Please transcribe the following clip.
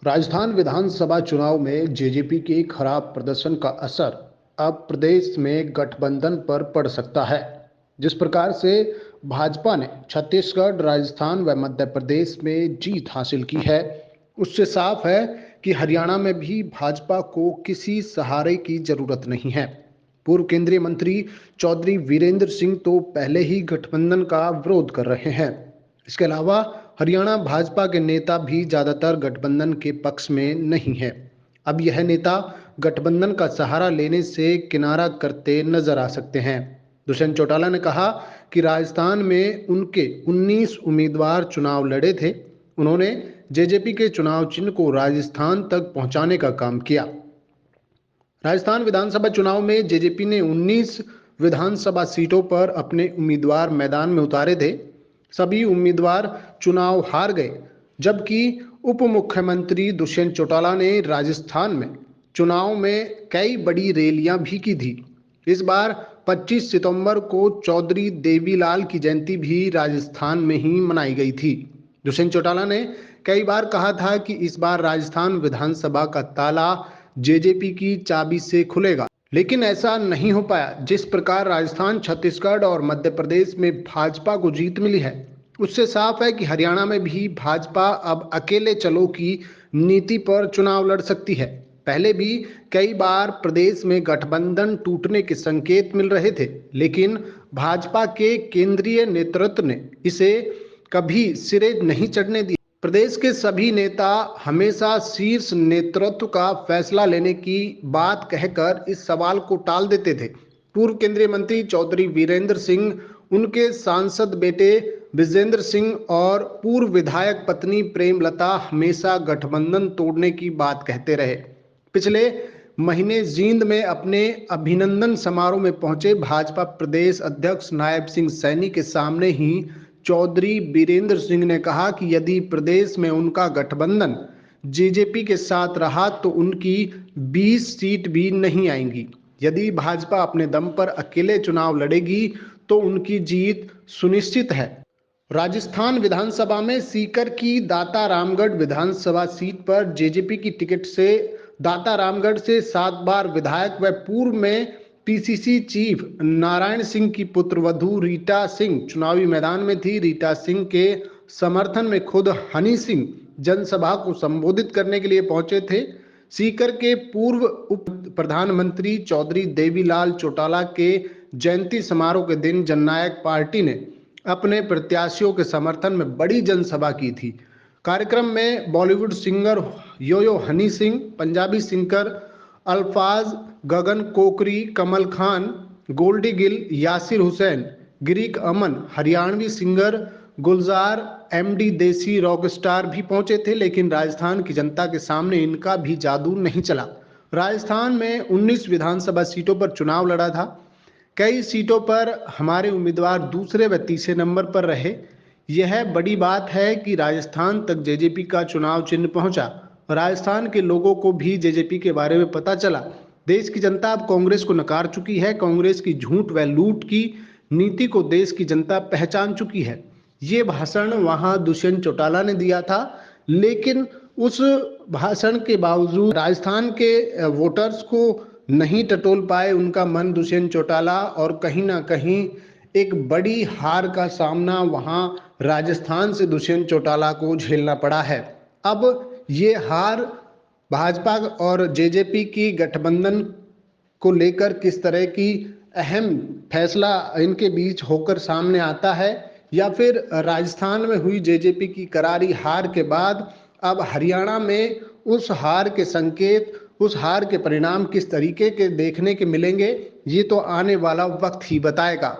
राजस्थान विधानसभा चुनाव में जेजेपी के खराब प्रदर्शन का असर अब प्रदेश में गठबंधन पर पड़ सकता है। जिस प्रकार से भाजपा ने छत्तीसगढ़, राजस्थान व मध्य प्रदेश में जीत हासिल की है, उससे साफ है कि हरियाणा में भी भाजपा को किसी सहारे की जरूरत नहीं है। पूर्व केंद्रीय मंत्री चौधरी वीरेंद्र सिंह तो पहले ही गठबंधन का विरोध कर रहे हैं। इसके अलावा हरियाणा भाजपा के नेता भी ज्यादातर गठबंधन के पक्ष में नहीं है। अब यह नेता गठबंधन का सहारा लेने से किनारा करते नजर आ सकते हैं। दुष्यंत चौटाला ने कहा कि राजस्थान में उनके 19 उम्मीदवार चुनाव लड़े थे। उन्होंने जेजेपी के चुनाव चिन्ह को राजस्थान तक पहुंचाने का काम किया। राजस्थान विधानसभा चुनाव में जेजेपी ने 19 विधानसभा सीटों पर अपने उम्मीदवार मैदान में उतारे थे। सभी उम्मीदवार चुनाव हार गए, जबकि उप मुख्यमंत्री दुष्यंत चौटाला ने राजस्थान में चुनाव में कई बड़ी रैलियां भी की थी। इस बार 25 सितंबर को चौधरी देवीलाल की जयंती भी राजस्थान में ही मनाई गई थी। दुष्यंत चौटाला ने कई बार कहा था कि इस बार राजस्थान विधानसभा का ताला जेजेपी की चाबी से खुलेगा, लेकिन ऐसा नहीं हो पाया। जिस प्रकार राजस्थान, छत्तीसगढ़ और मध्य प्रदेश में भाजपा को जीत मिली है, उससे साफ है कि हरियाणा में भी भाजपा अब अकेले चलो की नीति पर चुनाव लड़ सकती है। पहले भी कई बार प्रदेश में गठबंधन टूटने के संकेत मिल रहे थे, लेकिन भाजपा के केंद्रीय नेतृत्व ने इसे कभी सिरे नहीं चढ़ने दिया। प्रदेश के सभी नेता हमेशा शीर्ष नेतृत्व का फैसला लेने की बात कहकर इस सवाल को टाल देते थे। पूर्व केंद्रीय मंत्री चौधरी वीरेंद्र सिंह, उनके सांसद बेटे विजेंद्र सिंह और पूर्व विधायक पत्नी प्रेमलता हमेशा गठबंधन तोड़ने की बात कहते रहे। पिछले महीने जींद में अपने अभिनंदन समारोह में पहुंचे भाजपा प्रदेश अध्यक्ष नायब सिंह सैनी के सामने ही चौधरी वीरेंद्र सिंह ने कहा कि यदि प्रदेश में उनका गठबंधन जेजेपी के साथ रहा तो उनकी 20 सीट भी नहीं आएंगी। यदि भाजपा अपने दम पर अकेले चुनाव लड़ेगी तो उनकी जीत सुनिश्चित है। राजस्थान विधानसभा में सीकर की दाता रामगढ़ विधानसभा सीट पर जेजेपी की टिकट से दाता रामगढ़ से 7 बार विधायक व पूर्व में पीसीसी चीफ नारायण सिंह की पुत्रवधू रीटा सिंह चुनावी मैदान में थी। रीटा सिंह के समर्थन में खुद हनी सिंह जनसभा को संबोधित करने के लिए पहुंचे थे। सीकर के पूर्व उप प्रधानमंत्री चौधरी देवीलाल चौटाला के जयंती समारोह के दिन जननायक पार्टी ने अपने प्रत्याशियों के समर्थन में बड़ी जनसभा की थी। कार्यक्रम में बॉलीवुड सिंगर योयो हनी सिंह, पंजाबी सिंगर अल्फाज, गगन कोकरी, कमल खान, गोल्डी गिल, यासिर हुसैन, गिरीक अमन, हरियाणवी सिंगर गुलजार, एमडी देसी रॉक स्टार भी पहुंचे थे, लेकिन राजस्थान की जनता के सामने इनका भी जादू नहीं चला। राजस्थान में 19 विधानसभा सीटों पर चुनाव लड़ा था। कई सीटों पर हमारे उम्मीदवार दूसरे व तीसरे नंबर पर रहे। यह बड़ी बात है कि राजस्थान तक जेजेपी का चुनाव चिन्ह पहुंचा। राजस्थान के लोगों को भी जेजेपी के बारे में पता चला। देश की जनता अब कांग्रेस को नकार चुकी है। कांग्रेस की झूठ व लूट की नीति को देश की जनता पहचान चुकी है। ये भाषण वहां दुष्यंत चौटाला ने दिया था, लेकिन उस भाषण के बावजूद राजस्थान के वोटर्स को नहीं टटोल पाए उनका मन दुष्यंत चौटाला, और कहीं ना कहीं एक बड़ी हार का सामना वहां राजस्थान से दुष्यंत चौटाला को झेलना पड़ा है। अब ये हार भाजपा और जेजेपी की गठबंधन को लेकर किस तरह की अहम फैसला इनके बीच होकर सामने आता है, या फिर राजस्थान में हुई जेजेपी की करारी हार के बाद अब हरियाणा में उस हार के संकेत, उस हार के परिणाम किस तरीके के देखने के मिलेंगे, ये तो आने वाला वक्त ही बताएगा।